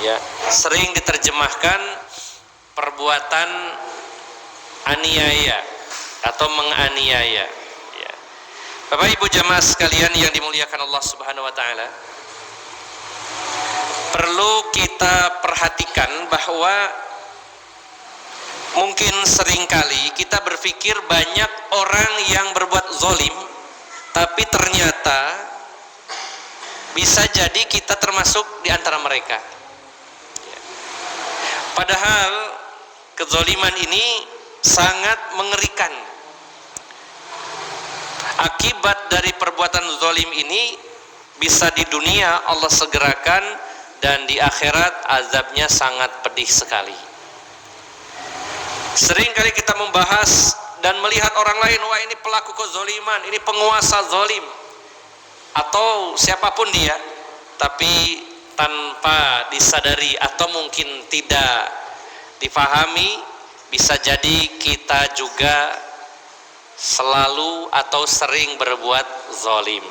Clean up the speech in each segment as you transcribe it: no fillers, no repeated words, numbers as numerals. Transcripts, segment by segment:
ya, sering diterjemahkan perbuatan aniaya atau menganiaya, ya. Bapak Ibu jamaah sekalian yang dimuliakan Allah Subhanahu wa taala, perlu kita perhatikan bahwa mungkin seringkali kita berpikir banyak orang yang berbuat zalim, tapi ternyata bisa jadi kita termasuk di antara mereka. Padahal kezaliman ini sangat mengerikan. Akibat dari perbuatan zalim ini bisa di dunia Allah segerakan, dan di akhirat azabnya sangat pedih sekali. Sering kali kita membahas dan melihat orang lain, wah ini pelaku kezaliman, ini penguasa zalim atau siapapun dia, tapi tanpa disadari atau mungkin tidak difahami, bisa jadi kita juga selalu atau sering berbuat zalim.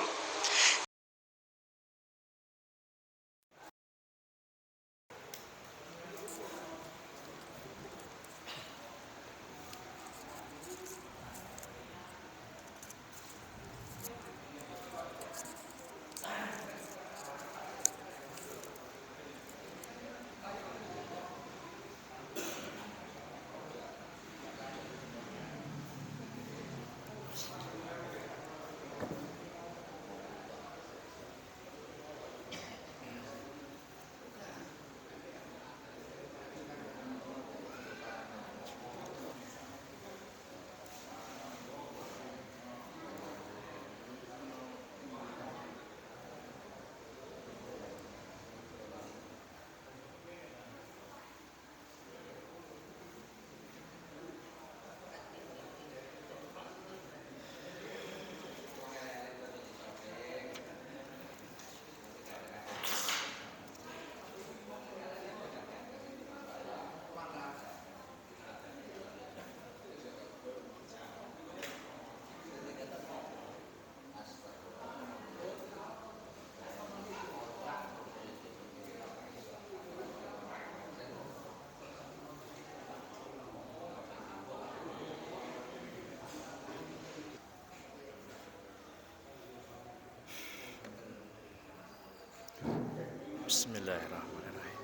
Bismillahirrahmanirrahim.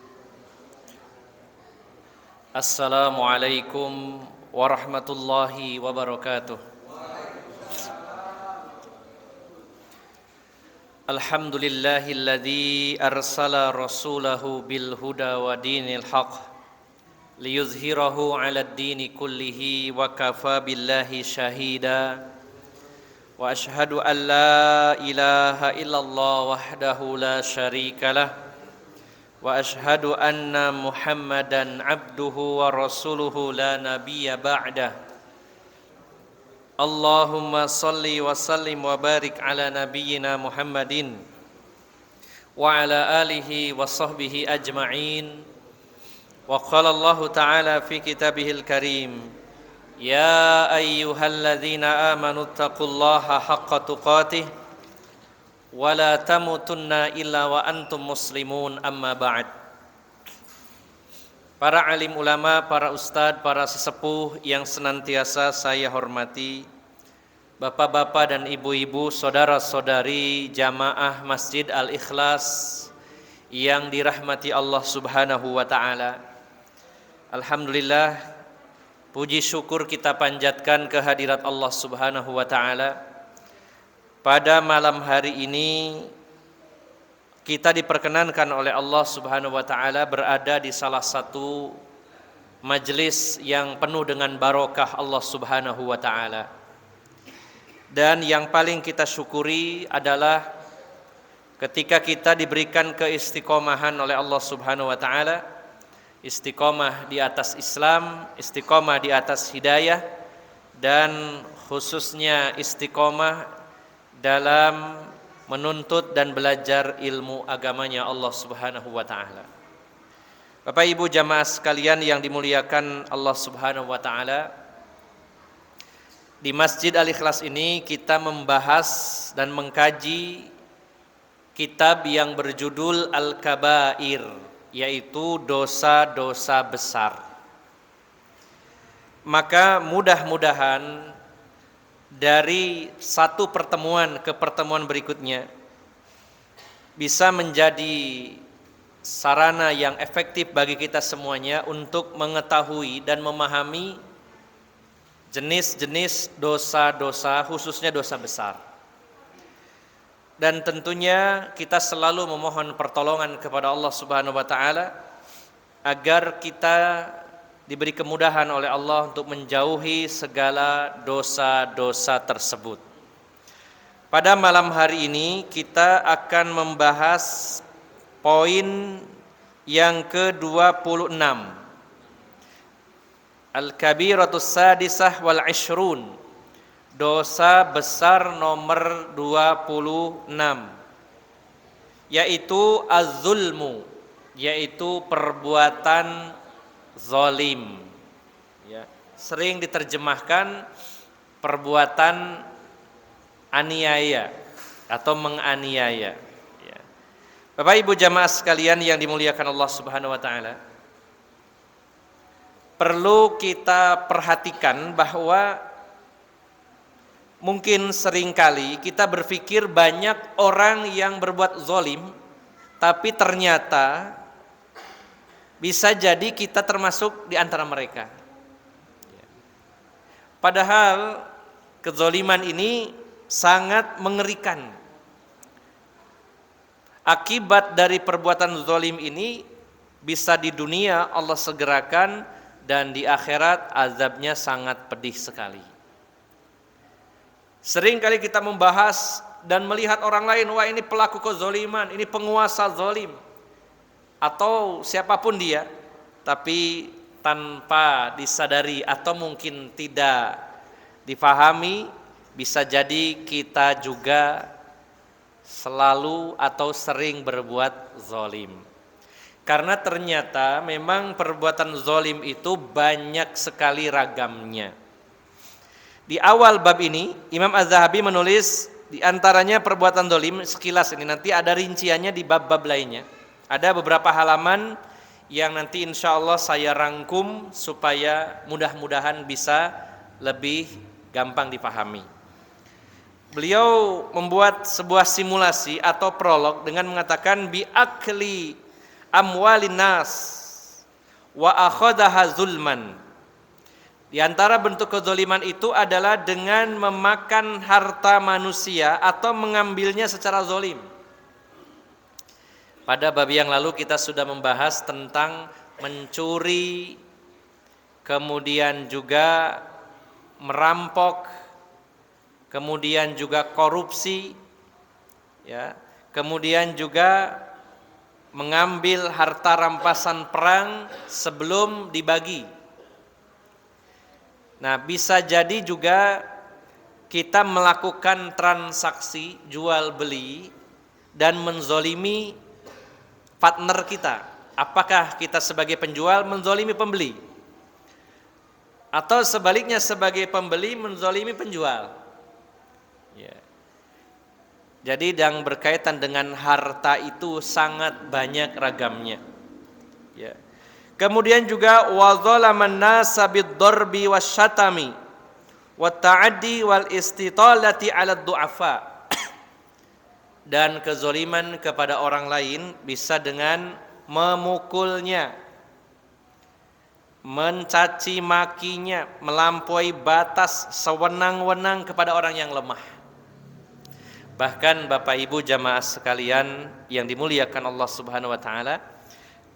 Assalamualaikum warahmatullahi wabarakatuh. Alhamdulillahilladzi arsala rasulahu bil huda wa dinil haqq liyuzhirahu 'alad dini kullihi wa kafa billahi syahida. Wa ashhadu an la ilaha illallah wahdahu la syarikalah wa ashhadu anna Muhammadan abduhu wa rasuluhu la nabiyya ba'dah. Allahumma salli wa sallim wa barik ala nabiyyina Muhammadin wa ala alihi wa sahbihi ajma'in. Wa qala Allah ta'ala fi kitabihil karim, ya ayyuhalladzina amanu taqullaha haqqa tuqatih wa la tamutunna illa wa antum muslimun, amma ba'd. Para alim ulama, para ustadz, para sesepuh yang senantiasa saya hormati, bapak-bapak dan ibu-ibu, saudara-saudari jamaah Masjid Al-Ikhlas yang dirahmati Allah Subhanahu wa taala. Alhamdulillah, puji syukur kita panjatkan kehadirat Allah Subhanahu wa taala. Pada malam hari ini kita diperkenankan oleh Allah Subhanahu wa taala berada di salah satu majelis yang penuh dengan barokah Allah Subhanahu wa taala. Dan yang paling kita syukuri adalah ketika kita diberikan keistiqomahan oleh Allah Subhanahu wa taala, istiqomah di atas Islam, istiqomah di atas hidayah, dan khususnya istiqomah dalam menuntut dan belajar ilmu agamanya Allah Subhanahu wa taala. Bapak Ibu jamaah sekalian yang dimuliakan Allah Subhanahu wa taala, di Masjid Al-Ikhlas ini kita membahas dan mengkaji kitab yang berjudul Al-Kabair, yaitu dosa-dosa besar. Maka mudah-mudahan dari satu pertemuan ke pertemuan berikutnya bisa menjadi sarana yang efektif bagi kita semuanya untuk mengetahui dan memahami jenis-jenis dosa-dosa, khususnya dosa besar. Dan tentunya kita selalu memohon pertolongan kepada Allah Subhanahu wa taala agar kita diberi kemudahan oleh Allah untuk menjauhi segala dosa-dosa tersebut. Pada malam hari ini kita akan membahas poin yang ke-26. Al-kabiratus sadisah wal ishrun. Dosa besar nomor 26, yaitu az-zulmu, yaitu perbuatan zalim. Ya, sering diterjemahkan perbuatan aniaya atau menganiaya. Ya. Bapak Ibu jamaah sekalian yang dimuliakan Allah Subhanahu wa taala, perlu kita perhatikan bahwa mungkin seringkali kita berpikir banyak orang yang berbuat zalim, tapi ternyata bisa jadi kita termasuk di antara mereka. Padahal kezaliman ini sangat mengerikan. Akibat dari perbuatan zalim ini bisa di dunia Allah segerakan, dan di akhirat azabnya sangat pedih sekali. Sering kali kita membahas dan melihat orang lain, wah ini pelaku kezaliman, ini penguasa zalim, atau siapapun dia, tapi tanpa disadari atau mungkin tidak difahami, bisa jadi kita juga selalu atau sering berbuat zalim. Karena ternyata memang perbuatan zalim itu banyak sekali ragamnya. Di awal bab ini Imam Az-Zahabi menulis di antaranya perbuatan zalim sekilas ini, nanti ada rinciannya di bab-bab lainnya. Ada beberapa halaman yang nanti insya Allah saya rangkum supaya mudah-mudahan bisa lebih gampang dipahami. Beliau membuat sebuah simulasi atau prolog dengan mengatakan bi akli amwalin nas wa akhadaha zulman. Di antara bentuk kezaliman itu adalah dengan memakan harta manusia atau mengambilnya secara zalim. Pada bab yang lalu kita sudah membahas tentang mencuri, kemudian juga merampok, kemudian juga korupsi, ya, kemudian juga mengambil harta rampasan perang sebelum dibagi. Nah, bisa jadi juga kita melakukan transaksi jual beli dan menzolimi partner kita. Apakah kita sebagai penjual menzolimi pembeli, atau sebaliknya sebagai pembeli menzolimi penjual? Ya. Jadi yang berkaitan dengan harta itu sangat banyak ragamnya. Ya. Kemudian juga wa zalaman nasa bid-darbi wasyatami wa ta'addi wal istitalati 'ala du'afa. Dan kezaliman kepada orang lain bisa dengan memukulnya, mencaci makinya, melampaui batas sewenang-wenang kepada orang yang lemah. Bahkan Bapak Ibu jamaah sekalian yang dimuliakan Allah Subhanahu wa taala,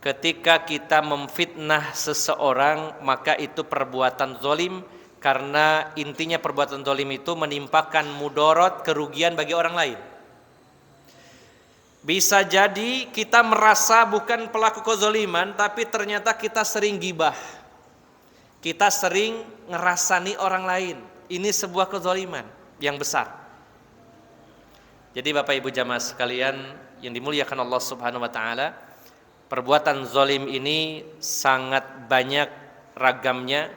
ketika kita memfitnah seseorang, maka itu perbuatan zalim, karena intinya perbuatan zalim itu menimpakan mudarat, kerugian bagi orang lain. Bisa jadi kita merasa bukan pelaku kezaliman, tapi ternyata kita sering gibah, kita sering ngerasani orang lain. Ini sebuah kezaliman yang besar. Jadi Bapak Ibu jamaah sekalian yang dimuliakan Allah Subhanahu wa taala, perbuatan zalim ini sangat banyak ragamnya,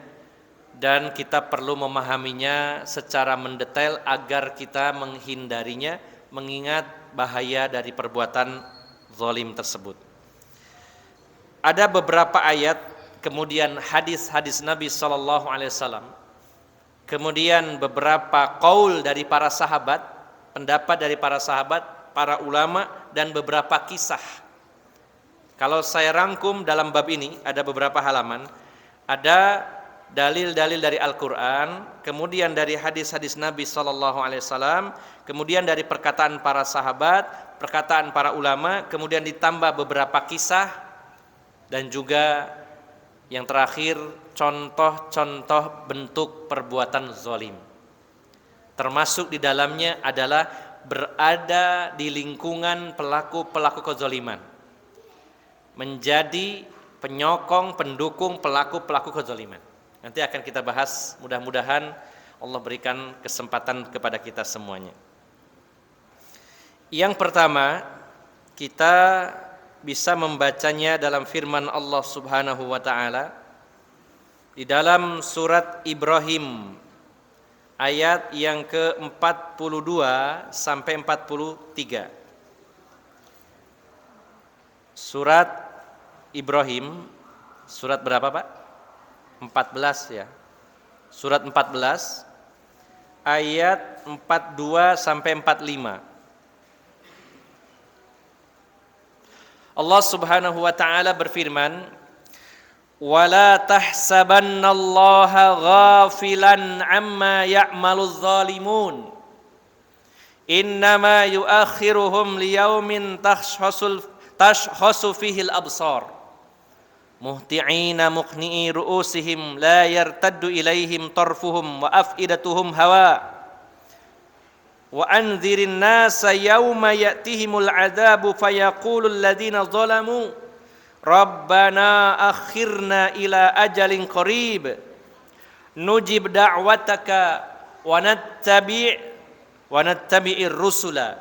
dan kita perlu memahaminya secara mendetail agar kita menghindarinya, mengingat bahaya dari perbuatan zalim tersebut. ada beberapa ayat, kemudian hadis-hadis Nabi sallallahu alaihi wasallam, kemudian beberapa qaul dari para sahabat, pendapat dari para sahabat, para ulama, dan beberapa kisah. Kalau saya rangkum dalam bab ini ada beberapa halaman, ada dalil-dalil dari Al-Qur'an, kemudian dari hadis-hadis Nabi sallallahu alaihi wasallam, kemudian dari perkataan para sahabat, perkataan para ulama, kemudian ditambah beberapa kisah, dan juga yang terakhir contoh-contoh bentuk perbuatan zalim. Termasuk di dalamnya adalah berada di lingkungan pelaku-pelaku kezaliman, menjadi penyokong, pendukung pelaku-pelaku kezaliman. Nanti akan kita bahas, mudah-mudahan Allah berikan kesempatan kepada kita semuanya. Yang pertama, kita bisa membacanya dalam firman Allah Subhanahu wa taala di dalam surat Ibrahim ayat yang ke-42 sampai 43. Surat Ibrahim, surat berapa Pak? 14 ya. Surat 14 ayat 42 sampai 45. Allah Subhanahu wa taala berfirman, "Wala tahsabannallaha ghafilan amma ya'maludz zalimun. Innama yu'akhiruhum liyaumin tashkhasu fihi al-absar. Muhti'ina muqni'i ru'usihim la yartaddu ilaihim tarfuhum wa af'idatuhum hawa. Wa anzirin nasa yawma ya'tihimul 'adzabu fayaqulul ladzina zalamu Rabbana akhirna ila ajalin qarib nujib da'wataka wa nattabi'ir rusula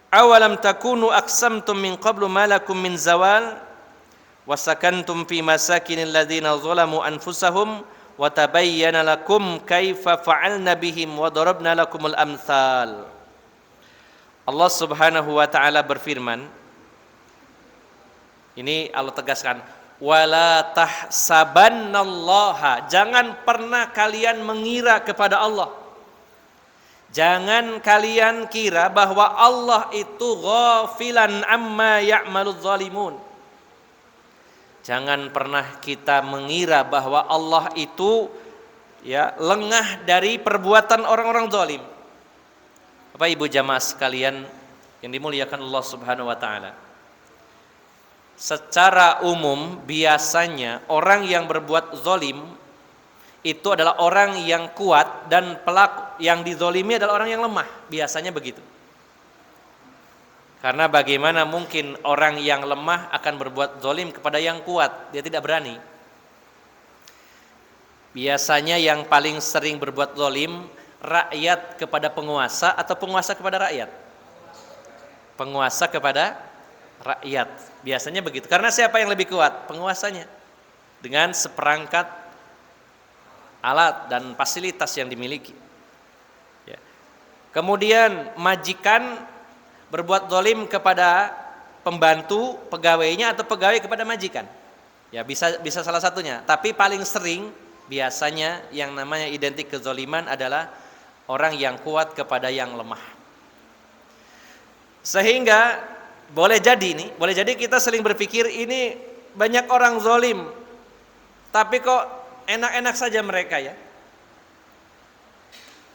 awalam takunu aqsamtum min qablu ma lakum min zawal wa sakantum fi masakinil ladzina zalamu anfusahum wa tabayyana lakum kaifa fa'alna bihim wa darabna lakumul amsal." Allah Subhanahu wa taala berfirman, ini Allah tegaskan, wala tahsabannallaha, jangan pernah kalian mengira kepada Allah, jangan kalian kira bahwa Allah itu ghafilan amma ya'maludz zalimun. Jangan pernah kita mengira bahwa Allah itu ya lengah dari perbuatan orang-orang zalim. Bapak Ibu jamaah sekalian yang dimuliakan Allah Subhanahu wa taala. Secara umum biasanya orang yang berbuat zalim itu adalah orang yang kuat, dan pelaku yang dizalimi adalah orang yang lemah. Biasanya begitu. Karena bagaimana mungkin orang yang lemah akan berbuat zalim kepada yang kuat? Dia tidak berani. Biasanya yang paling sering berbuat zalim rakyat kepada penguasa atau penguasa kepada rakyat? Penguasa kepada rakyat. Biasanya begitu. Karena siapa yang lebih kuat? Penguasanya. Dengan seperangkat alat dan fasilitas yang dimiliki. Ya. Kemudian majikan berbuat zalim kepada pembantu, pegawainya, atau pegawai kepada majikan. Ya, bisa salah satunya. Tapi paling sering biasanya yang namanya identik kezaliman adalah orang yang kuat kepada yang lemah. Sehingga boleh jadi kita sering berpikir ini banyak orang zalim, tapi kok enak-enak saja mereka ya.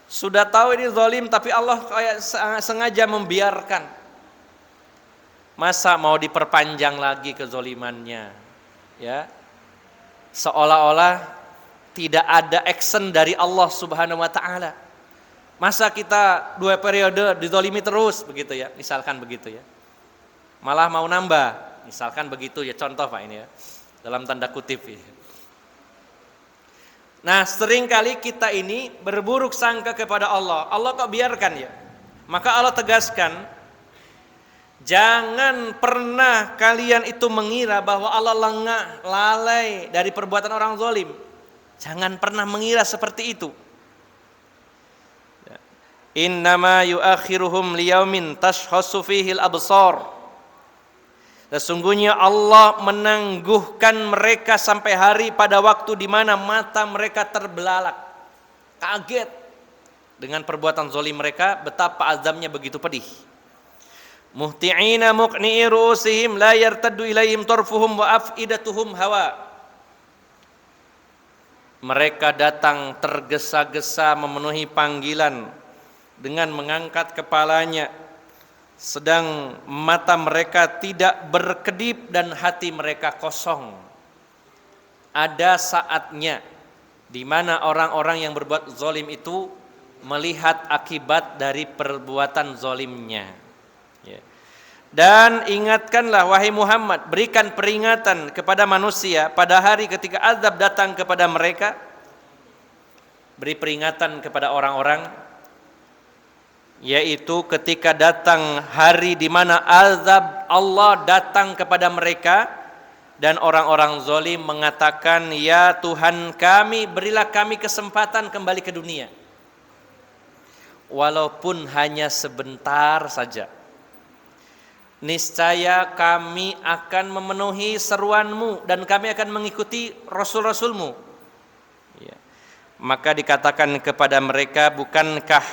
Sudah tahu ini zalim tapi Allah kayak sengaja membiarkan. Masa mau diperpanjang lagi kezalimannya? Ya. Seolah-olah tidak ada action dari Allah Subhanahu wa taala. Masa kita 2 periode dizalimi terus begitu ya, misalkan begitu ya. Malah mau nambah, misalkan begitu ya, contoh Pak ini ya. Dalam tanda kutip ya. Nah, seringkali kita ini berburuk sangka kepada Allah. Allah kok biarkan ya? Maka Allah tegaskan, jangan pernah kalian itu mengira bahwa Allah lengah, lalai dari perbuatan orang zalim. Jangan pernah mengira seperti itu. Innama yu'akhiruhum liyaumin tashkhasu fihi al-absar. Sesungguhnya Allah menangguhkan mereka sampai hari pada waktu di mana mata mereka terbelalak, kaget dengan perbuatan zalim mereka, betapa azabnya begitu pedih. Muhti'ina muqni'i ru'usihim la yartaddu ilaihim tarfuhum wa af'idatuhum hawa. Mereka datang tergesa-gesa memenuhi panggilan dengan mengangkat kepalanya, sedang mata mereka tidak berkedip dan hati mereka kosong. Ada saatnya di mana orang-orang yang berbuat zalim itu melihat akibat dari perbuatan zalimnya. Ya. Dan ingatkanlah wahai Muhammad, berikan peringatan kepada manusia pada hari ketika azab datang kepada mereka. Beri peringatan kepada orang-orang, yaitu ketika datang hari di mana azab Allah datang kepada mereka dan orang-orang zalim mengatakan, ya Tuhan kami, berilah kami kesempatan kembali ke dunia walaupun hanya sebentar saja. Niscaya kami akan memenuhi seruanmu dan kami akan mengikuti rasul-rasulmu. Ya. Maka dikatakan kepada mereka, bukankah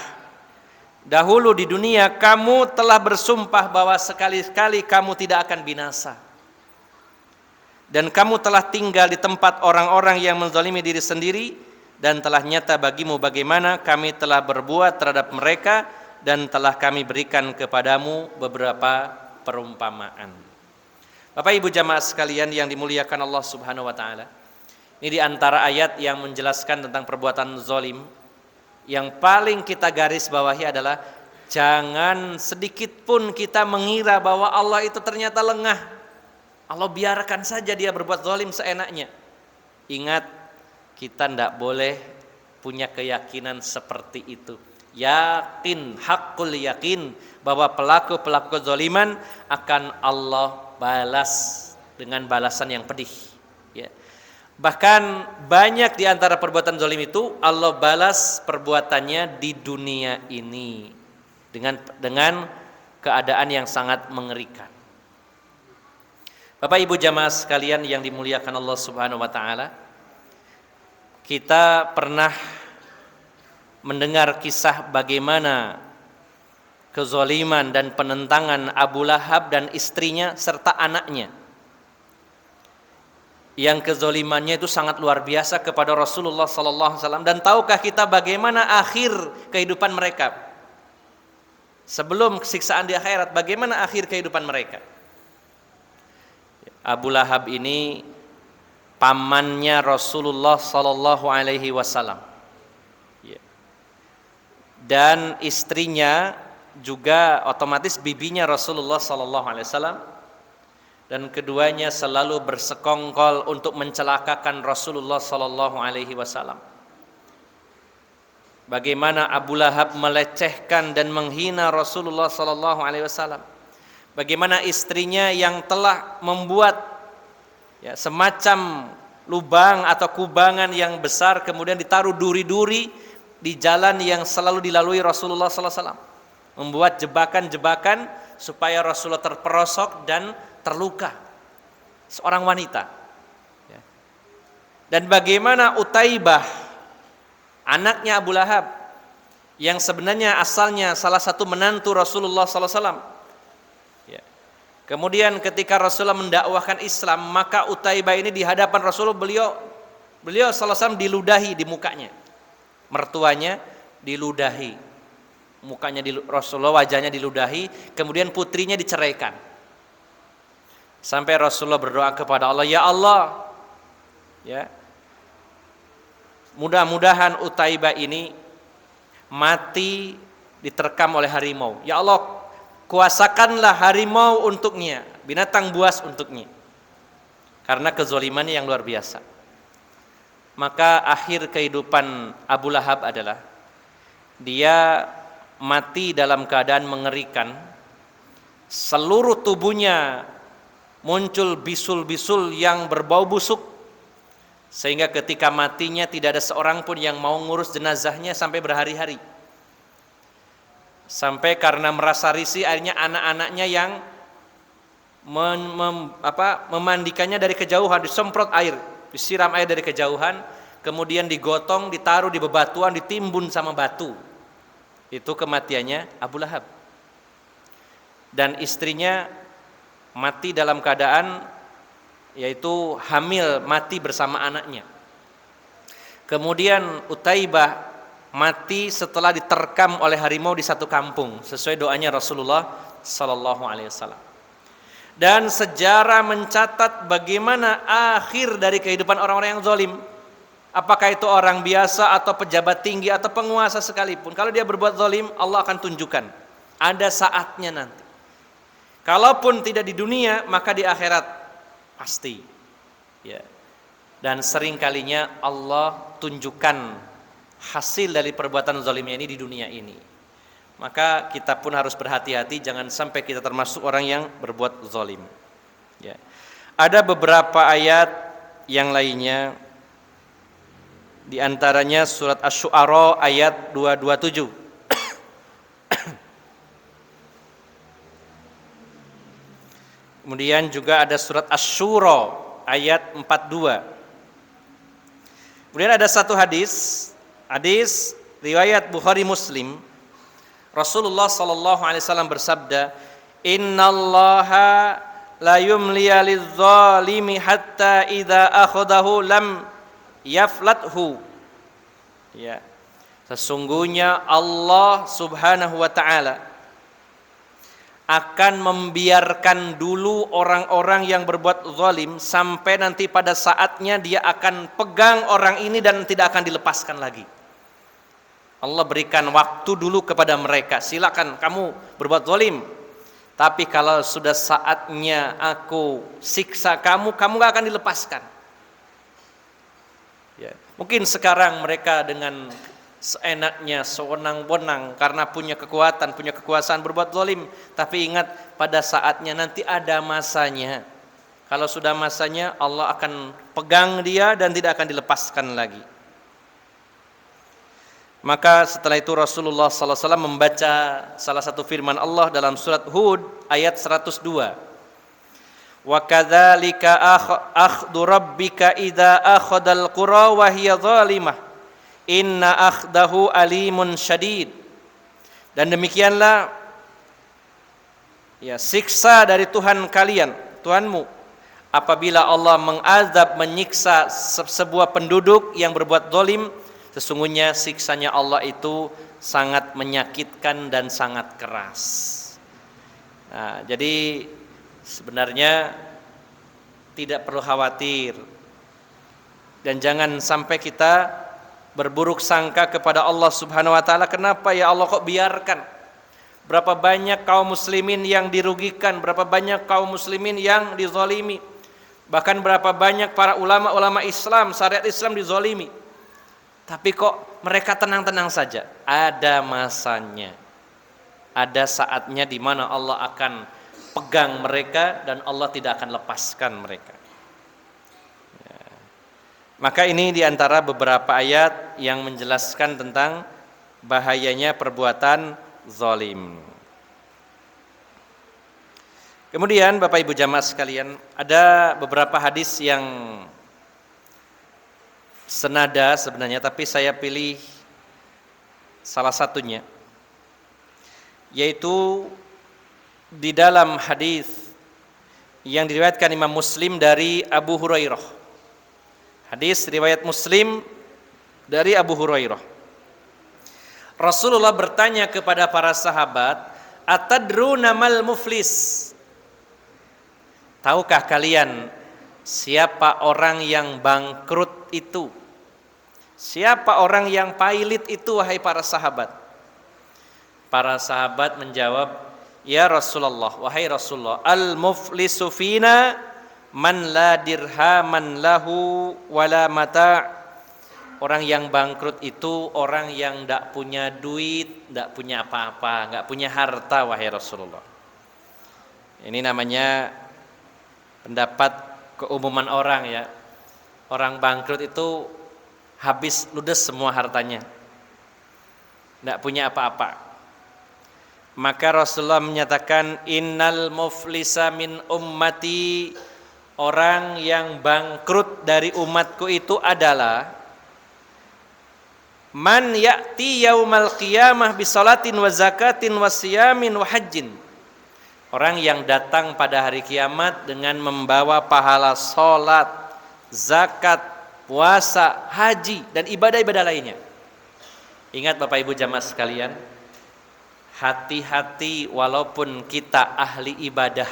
dahulu di dunia kamu telah bersumpah bahwa sekali-kali kamu tidak akan binasa, dan kamu telah tinggal di tempat orang-orang yang menzalimi diri sendiri, dan telah nyata bagimu bagaimana kami telah berbuat terhadap mereka, dan telah kami berikan kepadamu beberapa perumpamaan. Bapak Ibu jamaah sekalian yang dimuliakan Allah Subhanahu wa taala, ini di antara ayat yang menjelaskan tentang perbuatan zalim. Yang paling kita garis bawahi adalah jangan sedikit pun kita mengira bahwa Allah itu ternyata lengah. Allah biarkan saja dia berbuat zalim seenaknya. Ingat, kita tidak boleh punya keyakinan seperti itu. Yakin, hakul yakin bahwa pelaku-pelaku kezaliman akan Allah balas dengan balasan yang pedih. Ya. Bahkan banyak di antara perbuatan zalim itu Allah balas perbuatannya di dunia ini dengan keadaan yang sangat mengerikan. Bapak Ibu jamaah sekalian yang dimuliakan Allah Subhanahu wa taala, kita pernah mendengar kisah bagaimana kezaliman dan penentangan Abu Lahab dan istrinya serta anaknya, yang kezalimannya itu sangat luar biasa kepada Rasulullah SAW. Dan tahukah kita bagaimana akhir kehidupan mereka sebelum siksaan di akhirat? Bagaimana akhir kehidupan mereka? Abu Lahab ini pamannya Rasulullah SAW, dan istrinya juga otomatis bibinya Rasulullah SAW. Dan keduanya selalu bersekongkol untuk mencelakakan Rasulullah SAW. Bagaimana Abu Lahab melecehkan dan menghina Rasulullah SAW. Bagaimana istrinya yang telah membuat semacam lubang atau kubangan yang besar, kemudian ditaruh duri-duri di jalan yang selalu dilalui Rasulullah SAW, membuat jebakan-jebakan supaya Rasulullah terperosok dan terluka, seorang wanita. Dan bagaimana Utaibah, anaknya Abu Lahab, yang sebenarnya asalnya salah satu menantu Rasulullah SAW. Kemudian ketika Rasulullah mendakwahkan Islam, maka Utaibah ini di hadapan Rasulullah, beliau SAW diludahi di mukanya, mertuanya diludahi, mukanya Rasulullah, wajahnya diludahi, kemudian putrinya diceraikan. Sampai Rasulullah berdoa kepada Allah, ya Allah, mudah-mudahan Utaibah ini mati diterkam oleh harimau. Ya Allah, kuasakanlah harimau untuknya, binatang buas untuknya, karena kezalimannya yang luar biasa. Maka akhir kehidupan Abu Lahab adalah dia mati dalam keadaan mengerikan. Seluruh tubuhnya muncul bisul-bisul yang berbau busuk, sehingga ketika matinya tidak ada seorang pun yang mau ngurus jenazahnya sampai berhari-hari. Sampai karena merasa risih, akhirnya anak-anaknya yang memandikannya dari kejauhan, disemprot air, disiram air dari kejauhan, kemudian digotong, ditaruh di bebatuan, ditimbun sama batu. Itu kematiannya Abu Lahab. Dan istrinya mati dalam keadaan yaitu hamil, mati bersama anaknya. Kemudian Utaibah mati setelah diterkam oleh harimau di satu kampung, sesuai doanya Rasulullah sallallahu alaihi wasallam. Dan sejarah mencatat bagaimana akhir dari kehidupan orang-orang yang zalim. Apakah itu orang biasa atau pejabat tinggi atau penguasa sekalipun, kalau dia berbuat zalim, Allah akan tunjukkan. Ada saatnya nanti. Kalaupun tidak di dunia, maka di akhirat pasti. Ya. Dan sering kalinya Allah tunjukkan hasil dari perbuatan zalimnya ini di dunia ini. Maka kita pun harus berhati-hati, jangan sampai kita termasuk orang yang berbuat zalim. Ya. Ada beberapa ayat yang lainnya, di antaranya surat Asy-Syu'ara ayat 227. Kemudian juga ada surat Asy-Syura ayat 42. Kemudian ada satu hadis riwayat Bukhari Muslim. Rasulullah sallallahu alaihi wasallam bersabda, "Innallaha la yumli lidz-zalimi hatta idza akhadahu lam yaflathu." Ya. Sesungguhnya Allah Subhanahu wa taala akan membiarkan dulu orang-orang yang berbuat zalim sampai nanti pada saatnya dia akan pegang orang ini dan tidak akan dilepaskan lagi. Allah berikan waktu dulu kepada mereka, silakan kamu berbuat zalim, tapi kalau sudah saatnya aku siksa kamu gak akan dilepaskan. Ya. Mungkin sekarang mereka dengan seenaknya, sewenang-wenang karena punya kekuatan, punya kekuasaan berbuat zalim, tapi ingat pada saatnya nanti ada masanya. Kalau sudah masanya, Allah akan pegang dia dan tidak akan dilepaskan lagi. Maka setelah itu Rasulullah sallallahu alaihi wasallam membaca salah satu firman Allah dalam surat Hud ayat 102. Wa kadzalika akhdhu rabbika idza akhadhal qura wa hiya zalimah inna akhdahu alimun syadid. Dan demikianlah ya siksa dari Tuhan kalian, Tuhanmu, apabila Allah mengazab, menyiksa sebuah penduduk yang berbuat zalim. Sesungguhnya siksanya Allah itu sangat menyakitkan dan sangat keras. Nah, jadi sebenarnya tidak perlu khawatir dan jangan sampai kita berburuk sangka kepada Allah Subhanahu wa taala. Kenapa ya Allah kok biarkan? Berapa banyak kaum muslimin yang dirugikan, berapa banyak kaum muslimin yang dizalimi. Bahkan berapa banyak para ulama-ulama Islam, syariat Islam dizalimi. Tapi kok mereka tenang-tenang saja? Ada masanya. Ada saatnya di mana Allah akan pegang mereka dan Allah tidak akan lepaskan mereka. Ya. Maka ini di antara beberapa ayat yang menjelaskan tentang bahayanya perbuatan zalim. Kemudian Bapak Ibu jamaah sekalian, ada beberapa hadis yang senada sebenarnya, tapi saya pilih salah satunya, yaitu di dalam hadis yang diriwayatkan Imam Muslim dari Abu Hurairah. Hadis riwayat Muslim dari Abu Hurairah. Rasulullah bertanya kepada para sahabat, "Atadruna mal muflis?" Tahukah kalian siapa orang yang bangkrut itu? Siapa orang yang pailit itu, wahai para sahabat? Para sahabat menjawab, "Ya Rasulullah, wahai Rasulullah, al-muflisu fina man la dirhaman lahu wala mata'." Orang yang bangkrut itu orang yang tidak punya duit, tidak punya apa-apa, tidak punya harta, wahai Rasulullah. Ini namanya pendapat keumuman orang ya. Orang bangkrut itu habis ludes semua hartanya, tidak punya apa-apa. Maka Rasulullah menyatakan, innal muflisa min ummati, orang yang bangkrut dari umatku itu adalah man ya'ti yaumal qiyamah bisolatin wa zakatin wa siyamin wa hajjin. Orang yang datang pada hari kiamat dengan membawa pahala salat, zakat, puasa, haji dan ibadah-ibadah lainnya. Ingat Bapak Ibu jamaah sekalian, hati-hati walaupun kita ahli ibadah,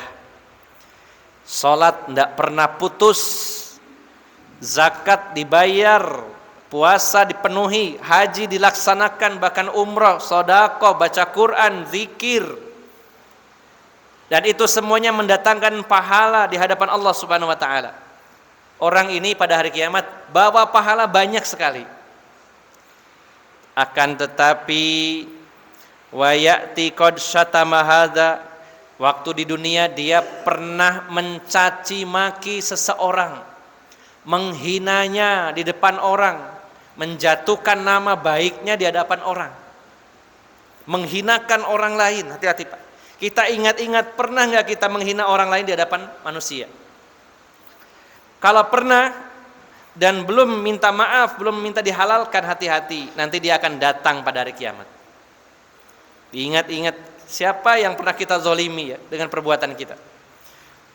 salat tidak pernah putus, zakat dibayar, puasa dipenuhi, haji dilaksanakan, bahkan umrah, sedekah, baca Quran, zikir, dan itu semuanya mendatangkan pahala di hadapan Allah Subhanahu wa taala. Orang ini pada hari kiamat bawa pahala banyak sekali. Akan tetapi wa ya'ti qad syatama hadza, waktu di dunia dia pernah mencaci maki seseorang, menghinanya di depan orang, menjatuhkan nama baiknya di hadapan orang, menghinakan orang lain. Hati-hati Pak. Kita ingat-ingat, pernah nggak kita menghina orang lain di hadapan manusia? Kalau pernah dan belum minta maaf, belum minta dihalalkan, hati-hati, nanti dia akan datang pada hari kiamat. Ingat-ingat siapa yang pernah kita zolimi ya dengan perbuatan kita.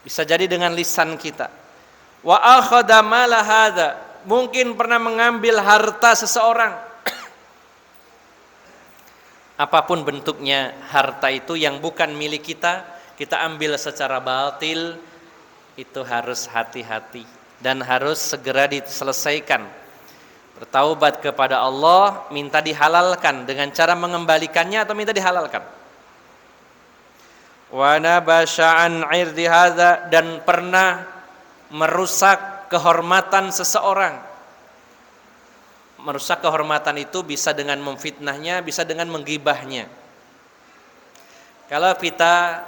Bisa jadi dengan lisan kita. Wa akhadha mala hadza, mungkin pernah mengambil harta seseorang. Apapun bentuknya harta itu yang bukan milik kita, kita ambil secara batil, itu harus hati-hati dan harus segera diselesaikan. Bertaubat kepada Allah, minta dihalalkan dengan cara mengembalikannya atau minta dihalalkan. Wa nabasha'an 'irdi hadza, dan pernah merusak kehormatan seseorang. Merusak kehormatan itu bisa dengan memfitnahnya, bisa dengan menggibahnya. Kalau kita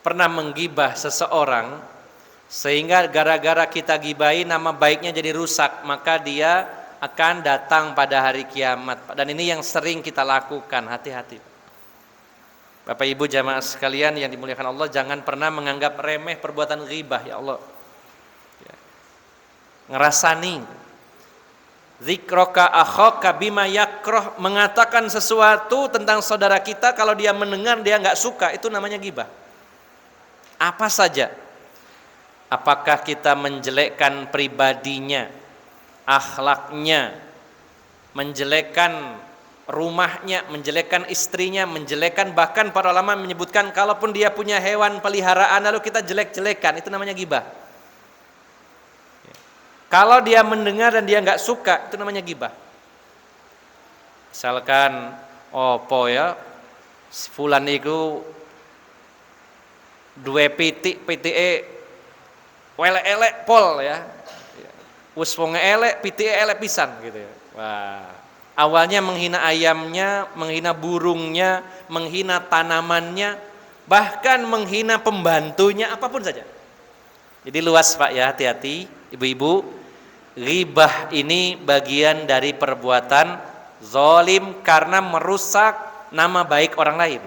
pernah menggibah seseorang sehingga gara-gara kita gibahi nama baiknya jadi rusak, maka dia akan datang pada hari kiamat. Dan ini yang sering kita lakukan, hati-hati. Bapak Ibu jamaah sekalian yang dimuliakan Allah, jangan pernah menganggap remeh perbuatan ghibah, ya Allah. Ngerasani zikraka akhaka bima yakroh, mengatakan sesuatu tentang saudara kita, kalau dia mendengar dia nggak suka, itu namanya ghibah. Apa saja, apakah kita menjelekkan pribadinya, akhlaknya, menjelekkan rumahnya, menjelekkan istrinya, menjelekkan, bahkan para ulama menyebutkan kalaupun dia punya hewan peliharaan lalu kita jelek-jelekan, itu namanya ghibah. Kalau dia mendengar dan dia nggak suka, itu namanya ghibah. Misalkan, opo ya, fulan itu dua pitik elek pol ya, wis wong elek pitike elek pisan gitu ya. Wah, awalnya menghina ayamnya, menghina burungnya, menghina tanamannya, bahkan menghina pembantunya, apapun saja. Jadi luas Pak ya, hati-hati ibu-ibu. Ghibah ini bagian dari perbuatan zalim karena merusak nama baik orang lain,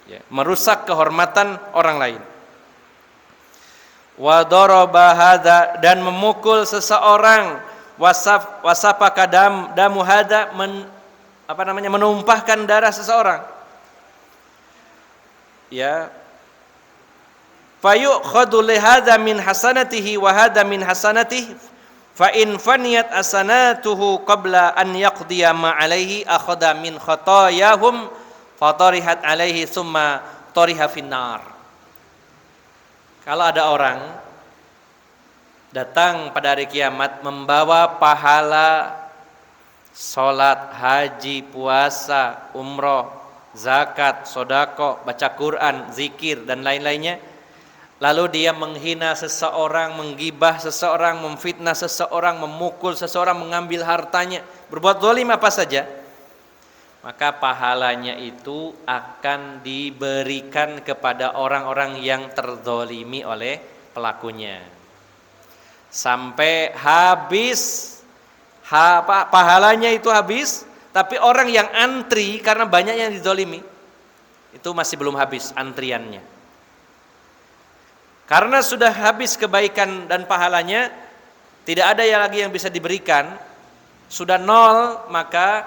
ya, merusak kehormatan orang lain. Wa daraba hadza, dan memukul seseorang, wasafaka damu hadza, menumpahkan darah seseorang. Ya. Fayukhadhu li hadza min hasanatihi wa hadza min hasanatihi, fa in faniyat asanatuhu qabla an yaqdiya ma alaihi akhadha min khatayahum fatarihat alaihi summa tariha finnar. Kalau ada orang datang pada hari kiamat membawa pahala salat, haji, puasa, umroh, zakat, sedekah, baca Quran, zikir dan lain-lainnya, lalu dia menghina seseorang, menggibah seseorang, memfitnah seseorang, memukul seseorang, mengambil hartanya, berbuat zalim apa saja, maka pahalanya itu akan diberikan kepada orang-orang yang terzalimi oleh pelakunya sampai habis. Pahalanya itu habis, tapi orang yang antri karena banyak yang dizalimi, Itu masih belum habis antriannya. Karena sudah habis kebaikan dan pahalanya, tidak ada lagi yang bisa diberikan, sudah nol, maka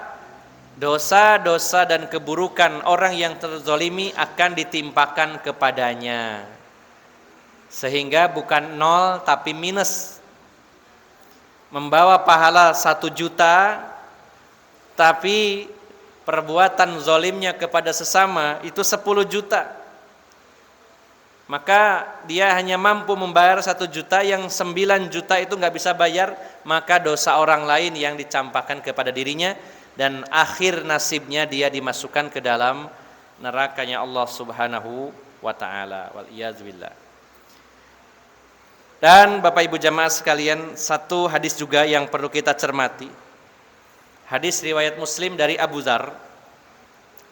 dosa-dosa dan keburukan orang yang terzolimi akan ditimpakan kepadanya. Sehingga bukan nol tapi minus. Membawa pahala 1 juta, tapi perbuatan zolimnya kepada sesama itu 10 juta. Maka dia hanya mampu membayar 1 juta, yang 9 juta itu nggak bisa bayar, maka dosa orang lain yang dicampakkan kepada dirinya, dan akhir nasibnya dia dimasukkan ke dalam nerakanya Allah Subhanahu wa ta'ala. Wal'iyazubillah. Dan Bapak Ibu jamaah sekalian, satu hadis juga yang perlu kita cermati. Hadis riwayat Muslim dari Abu Dzar.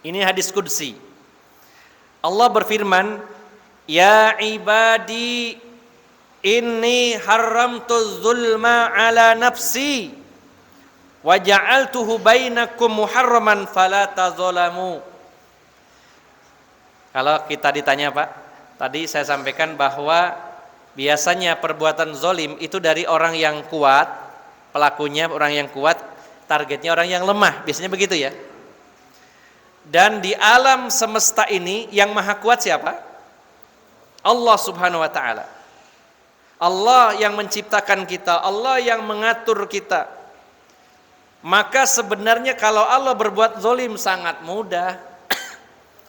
Ini hadis qudsi. Allah berfirman, "Ya ibadi, inni haramtu zulma ala nafsi wa ja'altuhu bainakum muharraman fala tazalamu." Kalau kita ditanya, Pak, tadi saya sampaikan bahwa biasanya perbuatan zolim itu dari orang yang kuat, pelakunya orang yang kuat, targetnya orang yang lemah, biasanya begitu ya. Dan di alam semesta ini yang maha kuat siapa? Allah Subhanahu wa ta'ala. Allah yang menciptakan kita, Allah yang mengatur kita. Maka sebenarnya kalau Allah berbuat zolim sangat mudah.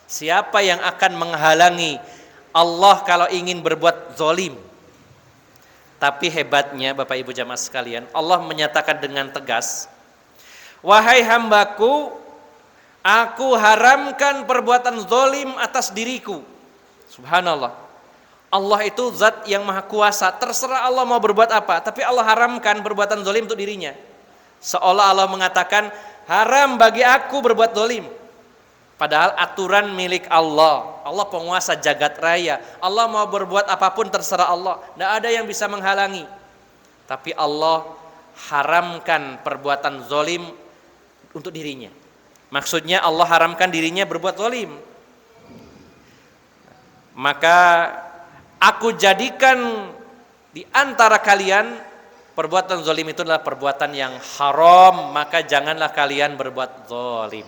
Siapa yang akan menghalangi Allah kalau ingin berbuat zolim? Tapi hebatnya Bapak Ibu jamaah sekalian, Allah menyatakan dengan tegas, "Wahai hambaku, aku haramkan perbuatan zolim atas diriku." Subhanallah. Allah itu zat yang maha kuasa, terserah Allah mau berbuat apa, tapi Allah haramkan perbuatan zolim untuk dirinya. Seolah Allah mengatakan, haram bagi aku berbuat zolim. Padahal aturan milik Allah. Allah penguasa jagat raya. Allah mau berbuat apapun terserah Allah. Tidak ada yang bisa menghalangi. Tapi Allah haramkan perbuatan zolim untuk dirinya. Maksudnya Allah haramkan dirinya berbuat zolim. Maka aku jadikan di antara kalian perbuatan zolim itu adalah perbuatan yang haram. Maka janganlah kalian berbuat zolim.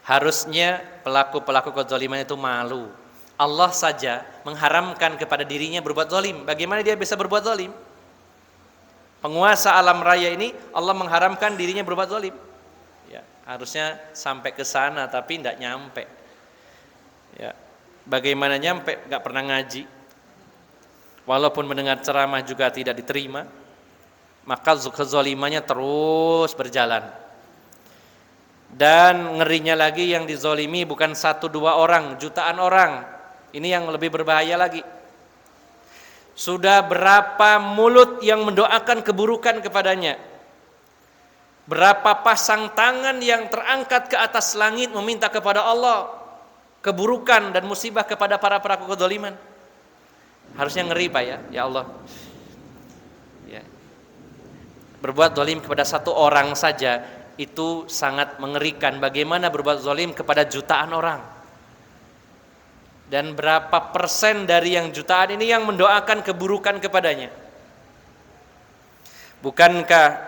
Harusnya pelaku-pelaku kezaliman itu malu. Allah saja mengharamkan kepada dirinya berbuat zalim. Bagaimana dia bisa berbuat zalim? Penguasa alam raya ini Allah mengharamkan dirinya berbuat zalim. Ya, harusnya sampai ke sana tapi tidak nyampe. Ya, bagaimana nyampe? Gak pernah ngaji. Walaupun mendengar ceramah juga tidak diterima. Maka kezalimannya terus berjalan. Dan ngerinya lagi yang dizolimi bukan 1-2 orang, jutaan orang. Ini yang lebih berbahaya lagi. Sudah berapa mulut yang mendoakan keburukan kepadanya? Berapa pasang tangan yang terangkat ke atas langit meminta kepada Allah keburukan dan musibah kepada para pelaku kezaliman? Harusnya ngeri Pak ya Allah. Ya. Berbuat zalim kepada 1 orang saja itu sangat mengerikan. Bagaimana berbuat zalim kepada jutaan orang? Dan berapa persen dari yang jutaan ini yang mendoakan keburukan kepadanya? Bukankah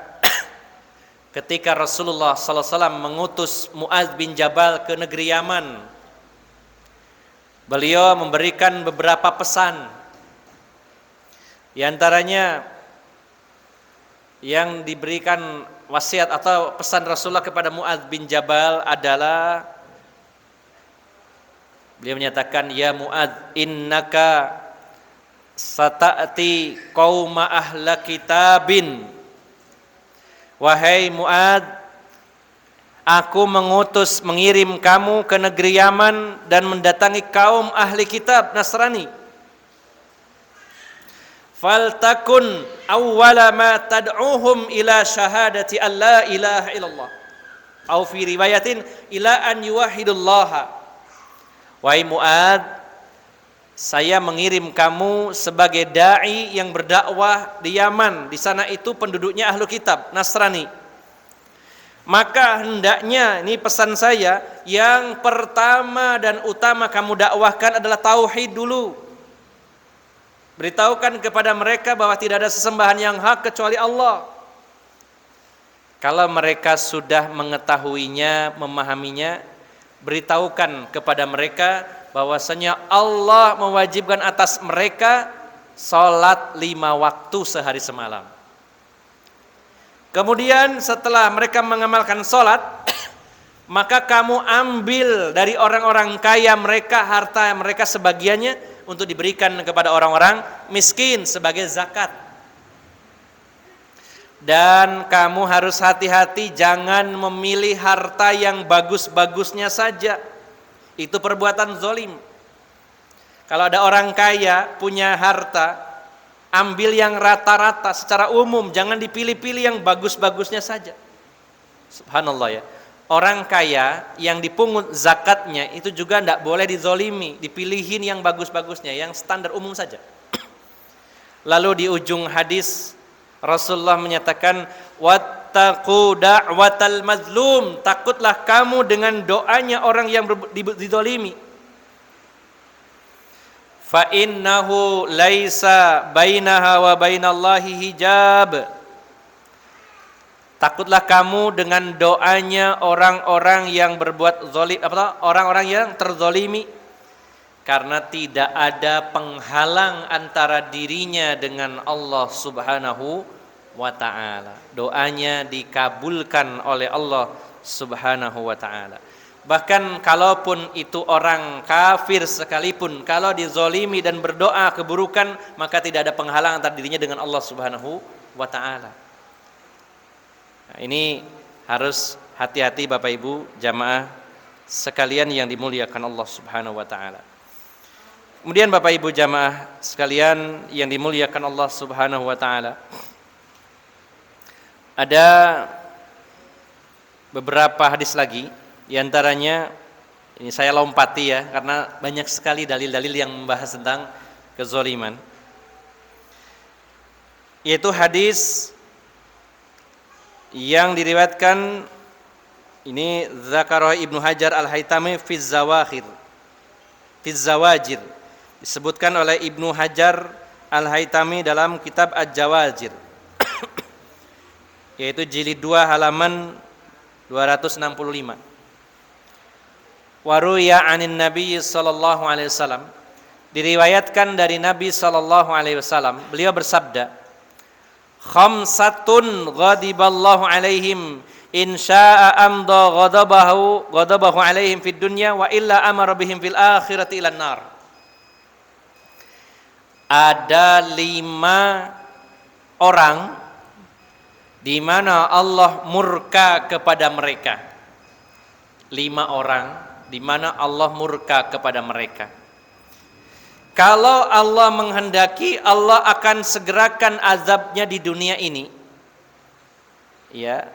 ketika Rasulullah SAW mengutus Mu'adz bin Jabal ke negeri Yaman, beliau memberikan beberapa pesan. Di antaranya yang diberikan wasiat atau pesan Rasulullah kepada Mu'adz bin Jabal adalah, beliau menyatakan, "Ya Mu'adz, innaka sata'ti qauma ahla kitabin." Wahai Mu'adz, aku mengirim kamu ke negeri Yaman dan mendatangi kaum ahli kitab Nasrani. Faltakun awwala ma tad'uhum ila syahadati an la ilaha illallah, au fi riwayatin ila an yuwahidullaha. Wahai Mu'adz, saya mengirim kamu sebagai dai yang berdakwah di Yaman. Di sana itu penduduknya ahlu kitab Nasrani. Maka hendaknya, ini pesan saya, yang pertama dan utama kamu dakwahkan adalah tauhid dulu. Beritahukan kepada mereka bahwa tidak ada sesembahan yang hak kecuali Allah. Kalau mereka sudah mengetahuinya, memahaminya, beritahukan kepada mereka bahwasanya Allah mewajibkan atas mereka salat 5 waktu sehari semalam. Kemudian setelah mereka mengamalkan salat, maka kamu ambil dari orang-orang kaya mereka, harta mereka sebagiannya untuk diberikan kepada orang-orang miskin sebagai zakat. Dan kamu harus hati-hati jangan memilih harta yang bagus-bagusnya saja. Itu perbuatan zalim. Kalau ada orang kaya punya harta, ambil yang rata-rata secara umum, jangan dipilih-pilih yang bagus-bagusnya saja. Subhanallah ya. Orang kaya yang dipungut zakatnya itu juga tidak boleh dizolimi, dipilihin yang bagus-bagusnya, yang standar umum saja. Lalu di ujung hadis Rasulullah menyatakan, wattaqu da'watal mazlum, takutlah kamu dengan doanya orang yang dizolimi. Fa innahu laisa bainaha wa bainallahi hijab. Takutlah kamu dengan doanya orang-orang yang berbuat zalim, orang-orang yang terzalimi, karena tidak ada penghalang antara dirinya dengan Allah Subhanahu wa taala. Doanya dikabulkan oleh Allah Subhanahu wa taala. Bahkan kalaupun itu orang kafir sekalipun, kalau dizolimi dan berdoa keburukan, maka tidak ada penghalang antara dirinya dengan Allah Subhanahu wa taala. Nah, ini harus hati-hati Bapak Ibu jamaah sekalian yang dimuliakan Allah Subhanahu wa taala. Kemudian Bapak Ibu jamaah sekalian yang dimuliakan Allah Subhanahu wa taala, ada beberapa hadis lagi. Di antaranya, ini saya lompati ya, karena banyak sekali dalil-dalil yang membahas tentang kezaliman. Yaitu hadis yang diriwayatkan, ini Zakarah Ibnu Hajar Al-Haytami fi Zawajir. Disebutkan oleh Ibnu Hajar Al-Haytami dalam kitab Al-Jawazir. Yaitu jilid 2 halaman 265. Waruya anin Nabi sallallahu alaihi wasallam, diriwayatkan dari Nabi sallallahu alaihi wasallam, beliau bersabda, khamsatun ghadiballahu alaihim in syaa'a amda ghadabahu alaihim fid dunya wa illa amara bihim fil akhirati ilan nar. Ada 5 orang di mana Allah murka kepada mereka. 5 orang di mana Allah murka kepada mereka. Kalau Allah menghendaki, Allah akan segerakan azabnya di dunia ini. Ya.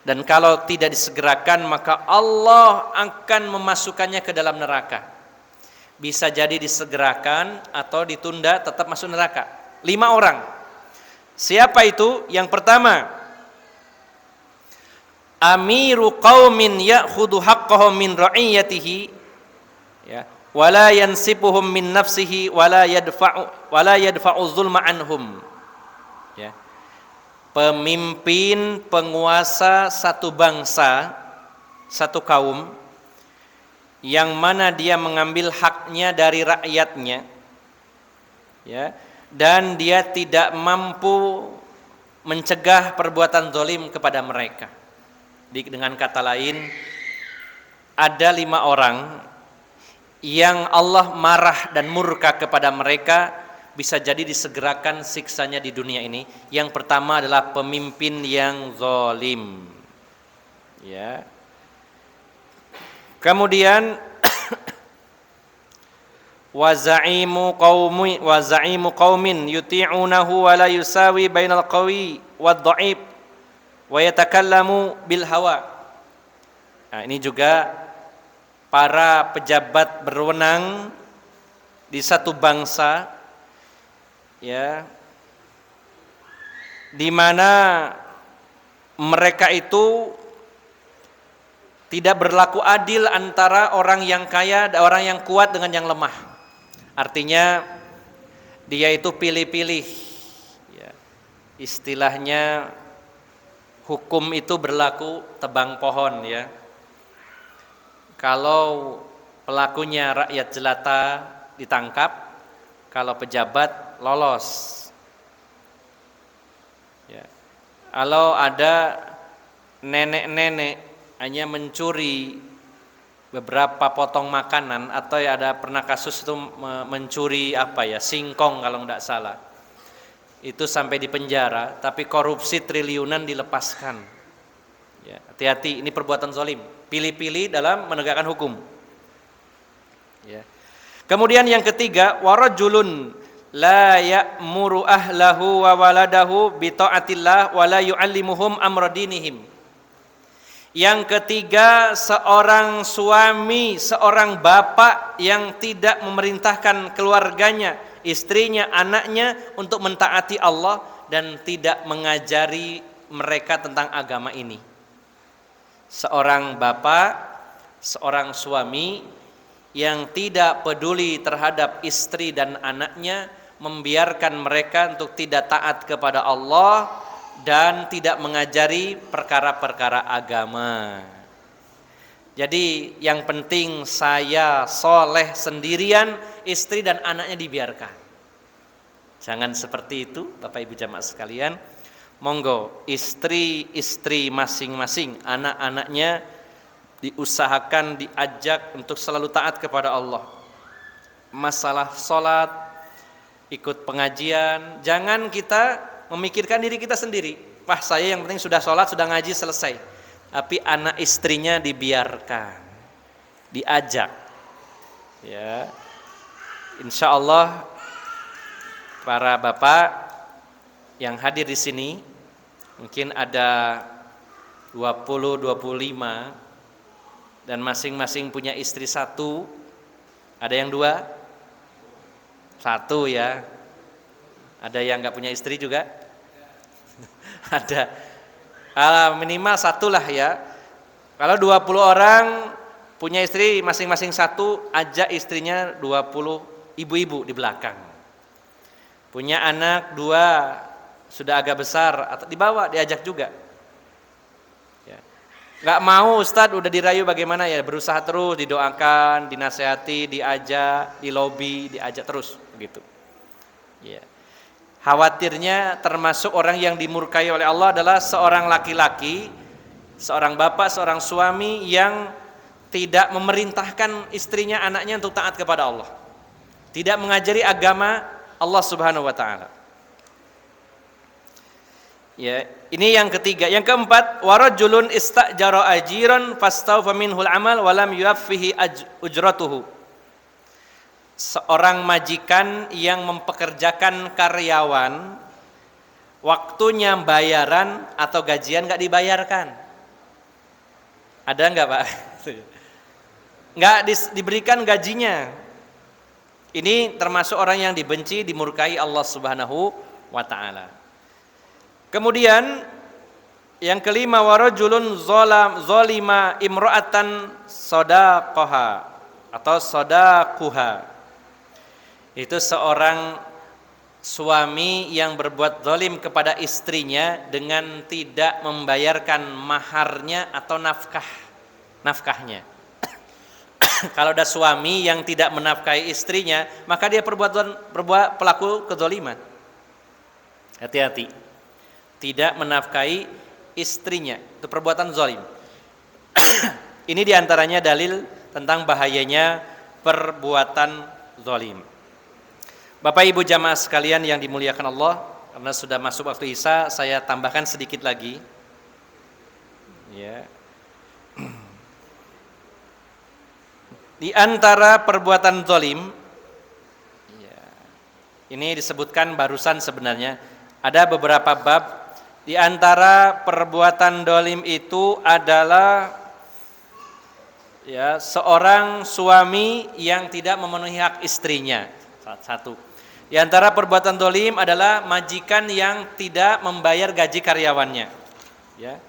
Dan kalau tidak disegerakan, maka Allah akan memasukkannya ke dalam neraka. Bisa jadi disegerakan atau ditunda, tetap masuk neraka. 5 orang. Siapa itu? Yang pertama, amiru qaumin ya'khudhu haqqahu min ra'iyatihi, ya, wala yansibuhum min nafsihi wala yadfa'u zulma anhum. Ya. Pemimpin, penguasa satu bangsa, satu kaum, yang mana dia mengambil haknya dari rakyatnya, ya, dan dia tidak mampu mencegah perbuatan zalim kepada mereka. Dengan kata lain, ada 5 orang yang Allah marah dan murka kepada mereka, bisa jadi disegerakan siksanya di dunia ini. Yang pertama adalah pemimpin yang zalim. Ya. Kemudian wa za'imu qaumin yuti'unahu wa la yusawi bainal qawi wad dha'if wa yatakallamu bil hawa. Nah, ini juga para pejabat berwenang di satu bangsa, ya, di mana mereka itu Tidak berlaku adil antara orang yang kaya dan orang yang kuat dengan yang lemah. Artinya dia itu pilih-pilih. Ya. Istilahnya hukum itu berlaku tebang pohon ya. Kalau pelakunya rakyat jelata ditangkap, kalau pejabat lolos. Ya. Kalau ada nenek-nenek hanya mencuri beberapa potong makanan, atau ya ada pernah kasus itu mencuri singkong kalau nggak salah, itu sampai di penjara, tapi korupsi triliunan dilepaskan. Ya, hati-hati, ini perbuatan zalim. Pilih-pilih dalam menegakkan hukum. Ya. Kemudian yang ketiga, warajulun la ya'muru ahlahu wa waladahu bi ta'atillah wa la yu'allimuhum amra dinihim. Yang ketiga, seorang suami, seorang bapak yang tidak memerintahkan keluarganya, istrinya, anaknya untuk mentaati Allah dan tidak mengajari mereka tentang agama ini. Seorang bapak, seorang suami yang tidak peduli terhadap istri dan anaknya, membiarkan mereka untuk tidak taat kepada Allah dan tidak mengajari perkara-perkara agama. Jadi yang penting saya soleh sendirian, istri dan anaknya dibiarkan. Jangan seperti itu Bapak Ibu jamaah sekalian. Monggo istri-istri masing-masing, anak-anaknya diusahakan, diajak untuk selalu taat kepada Allah. Masalah sholat, ikut pengajian, jangan kita memikirkan diri kita sendiri. Wah, saya yang penting sudah sholat, sudah ngaji, selesai. Tapi anak istrinya dibiarkan, diajak. Ya, insya Allah para bapak yang hadir di sini mungkin ada 20-25 dan masing-masing punya istri satu. Ada yang 2? 1 ya. Ada yang nggak punya istri juga? Ada. Minimal 1 lah ya. Kalau 20 orang punya istri masing-masing 1, ajak istrinya 20 ibu-ibu di belakang. Punya anak 2 sudah agak besar, atau dibawa, diajak juga. Ya. Nggak mau Ustadz, udah dirayu bagaimana ya? Berusaha terus, didoakan, dinasehati, diajak, dilobi, diajak terus begitu. Ya. Khawatirnya termasuk orang yang dimurkai oleh Allah adalah seorang laki-laki, seorang bapak, seorang suami yang tidak memerintahkan istrinya, anaknya untuk taat kepada Allah. Tidak mengajari agama Allah Subhanahu wa taala. Ya, ini yang ketiga. Yang keempat, warajulun istajara ajiran fastawfa minhul amal wa lam yuwaffihi ujratuhu. Seorang majikan yang mempekerjakan karyawan, waktunya bayaran atau gajian nggak dibayarkan. Ada nggak Pak? Nggak diberikan gajinya. Ini termasuk orang yang dibenci, dimurkai Allah Subhanahu wa taala. Kemudian yang kelima, warajulun zalima imra'atan sadaqaha atau sadaquha. Itu seorang suami yang berbuat zalim kepada istrinya dengan tidak membayarkan maharnya atau nafkahnya. Kalau ada suami yang tidak menafkahi istrinya, maka dia berbuat pelaku kezaliman. Hati-hati. Tidak menafkahi istrinya, itu perbuatan zalim. Ini diantaranya dalil tentang bahayanya perbuatan zalim. Bapak Ibu jamaah sekalian yang dimuliakan Allah, karena sudah masuk waktu Isya, saya tambahkan sedikit lagi. Ya. Di antara perbuatan zalim, ya, ini disebutkan barusan sebenarnya, ada beberapa bab. Di antara perbuatan zalim itu adalah ya, seorang suami yang tidak memenuhi hak istrinya. Satu. Di antara perbuatan zalim adalah majikan yang tidak membayar gaji karyawannya. Ya.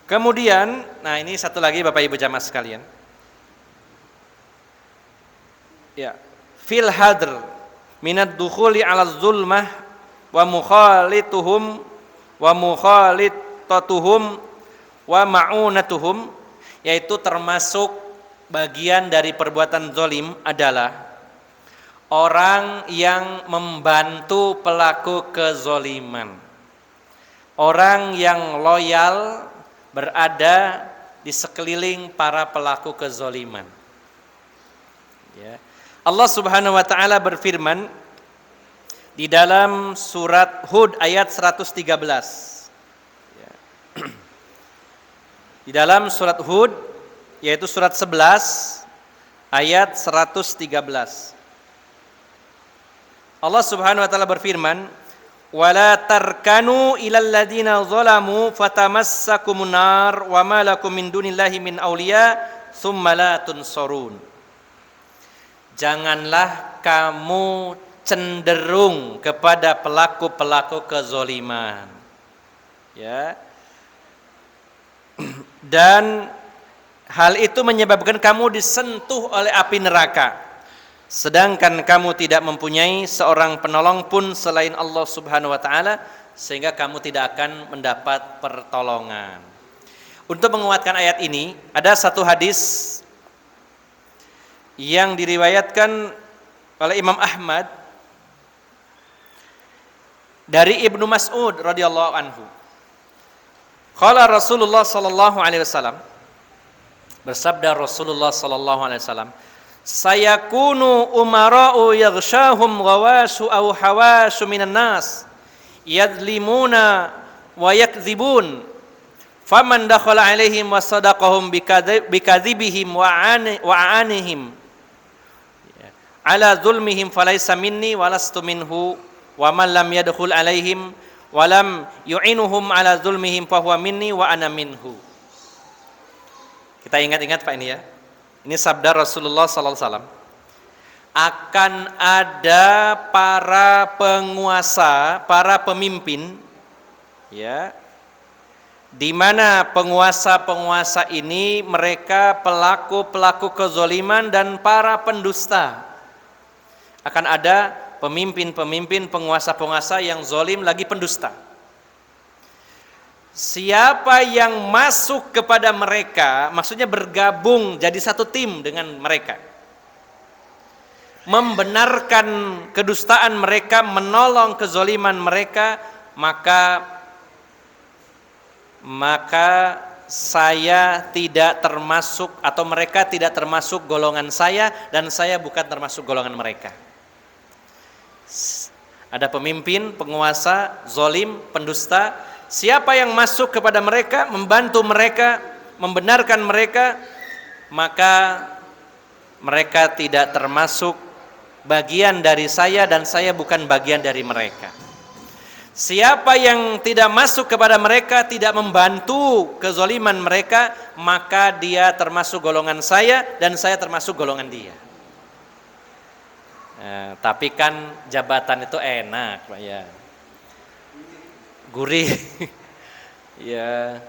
Kemudian, nah ini satu lagi Bapak Ibu jamaah sekalian. Ya, fil hadr minad dukhuli 'ala zulmah wa mukhalituhum wa ma'unatuhum, yaitu termasuk bagian dari perbuatan zalim adalah orang yang membantu pelaku kezaliman. Orang yang loyal berada di sekeliling para pelaku kezaliman. Ya. Allah Subhanahu wa taala berfirman di dalam surat Hud ayat 113. Ya. Di dalam surat Hud, yaitu surat 11 ayat 113. Allah Subhanahu wa taala berfirman, "Wala tarkanu ilal ladzina zalamu fatamassakumun nar wa ma lakum min dunillahi min auliya tsumma la tunsarun." Janganlah kamu cenderung kepada pelaku-pelaku kezaliman. Ya. Dan hal itu menyebabkan kamu disentuh oleh api neraka, sedangkan kamu tidak mempunyai seorang penolong pun selain Allah Subhanahu wa taala, sehingga kamu tidak akan mendapat pertolongan. Untuk menguatkan ayat ini, ada satu hadis yang diriwayatkan oleh Imam Ahmad dari Ibnu Mas'ud radhiyallahu anhu. Qala Rasulullah sallallahu alaihi wasallam, bersabda Rasulullah sallallahu alaihi wasallam, "Sayakunu umara'u yaghshahum ghawasu aw hawasu minan nas yadlimuna wa yakdzibun faman dakhala alaihim wa sadaqahum bikadzibihim wa anihim ala zulmihim falaysa minni wa lastu minhu wa man lam yadkhul alaihim walam yu'inuhum ala zulmihim fahuwa minni wa ana minhu." Kita ingat-ingat Pak ini ya. Ini sabda Rasulullah sallallahu alaihi wasallam. Akan ada para penguasa, para pemimpin ya, di mana penguasa-penguasa ini mereka pelaku-pelaku kezaliman dan para pendusta. Akan ada pemimpin-pemimpin, penguasa-penguasa yang zalim lagi pendusta. Siapa yang masuk kepada mereka, maksudnya bergabung jadi satu tim dengan mereka, membenarkan kedustaan mereka, menolong kezaliman mereka, maka saya tidak termasuk, atau mereka tidak termasuk golongan saya, dan saya bukan termasuk golongan mereka. Ada pemimpin, penguasa, zalim, pendusta. Siapa yang masuk kepada mereka, membantu mereka, membenarkan mereka, maka mereka tidak termasuk bagian dari saya, dan saya bukan bagian dari mereka. Siapa yang tidak masuk kepada mereka, tidak membantu kezaliman mereka, maka dia termasuk golongan saya, dan saya termasuk golongan dia. Tapi kan jabatan itu enak Pak ya, gurih ya.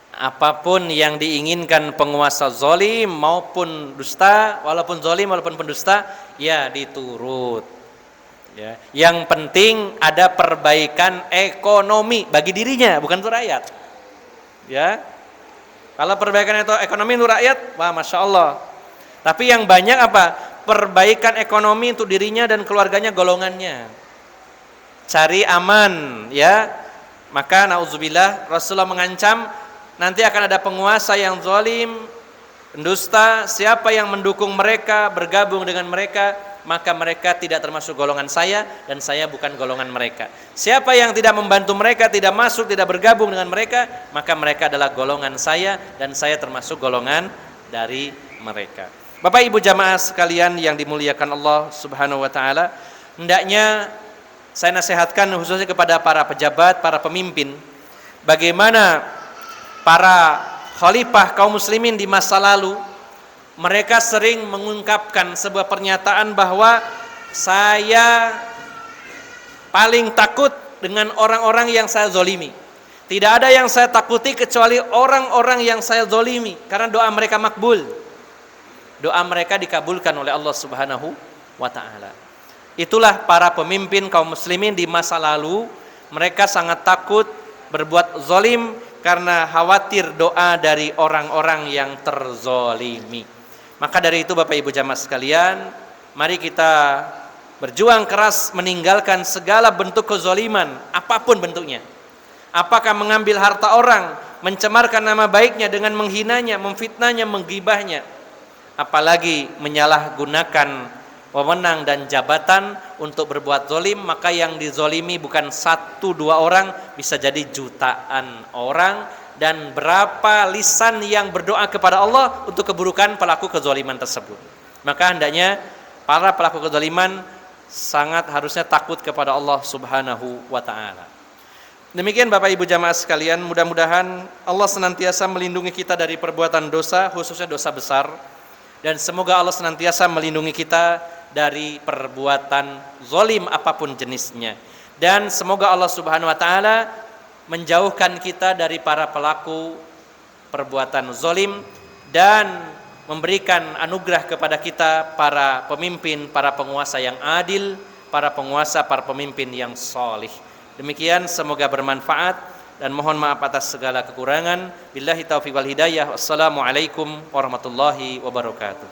Apapun yang diinginkan penguasa zalim maupun dusta, walaupun zalim walaupun pendusta, ya diturut ya. Yang penting ada perbaikan ekonomi bagi dirinya, bukan untuk rakyat ya. Kalau perbaikan itu ekonomi untuk rakyat, wah masya Allah. Tapi yang banyak apa? Perbaikan ekonomi untuk dirinya dan keluarganya, golongannya. Cari aman ya. Maka nauzubillah, Rasulullah mengancam nanti akan ada penguasa yang zalim, pendusta. Siapa yang mendukung mereka, bergabung dengan mereka, maka mereka tidak termasuk golongan saya, dan saya bukan golongan mereka. Siapa yang tidak membantu mereka, tidak masuk, tidak bergabung dengan mereka, maka mereka adalah golongan saya, dan saya termasuk golongan dari mereka. Bapak Ibu jamaah sekalian yang dimuliakan Allah Subhanahu wa taala, hendaknya saya nasihatkan khususnya kepada para pejabat, para pemimpin, bagaimana para khalifah kaum muslimin di masa lalu, mereka sering mengungkapkan sebuah pernyataan bahwa saya paling takut dengan orang-orang yang saya zolimi. Tidak ada yang saya takuti kecuali orang-orang yang saya zolimi, karena doa mereka makbul. Doa mereka dikabulkan oleh Allah Subhanahu wa ta'ala. Itulah para pemimpin kaum muslimin di masa lalu. Mereka sangat takut berbuat zolim karena khawatir doa dari orang-orang yang terzolimi. Maka dari itu Bapak Ibu jamaah sekalian, mari kita berjuang keras meninggalkan segala bentuk kezoliman, apapun bentuknya. Apakah mengambil harta orang, mencemarkan nama baiknya dengan menghinanya, memfitnahnya, menggibahnya, apalagi menyalahgunakan wewenang dan jabatan untuk berbuat zolim. Maka yang dizolimi bukan 1-2 orang, bisa jadi jutaan orang. Dan berapa lisan yang berdoa kepada Allah untuk keburukan pelaku kezoliman tersebut. Maka hendaknya para pelaku kezoliman sangat harusnya takut kepada Allah Subhanahu wa ta'ala. Demikian Bapak Ibu jamaah sekalian, mudah-mudahan Allah senantiasa melindungi kita dari perbuatan dosa, khususnya dosa besar. Dan semoga Allah senantiasa melindungi kita dari perbuatan zalim apapun jenisnya. Dan semoga Allah Subhanahu wa ta'ala menjauhkan kita dari para pelaku perbuatan zalim dan memberikan anugerah kepada kita para pemimpin, para penguasa yang adil, para penguasa, para pemimpin yang salih. Demikian, semoga bermanfaat dan mohon maaf atas segala kekurangan. Billahi taufiq wal hidayah. Wassalamualaikum warahmatullahi wabarakatuh.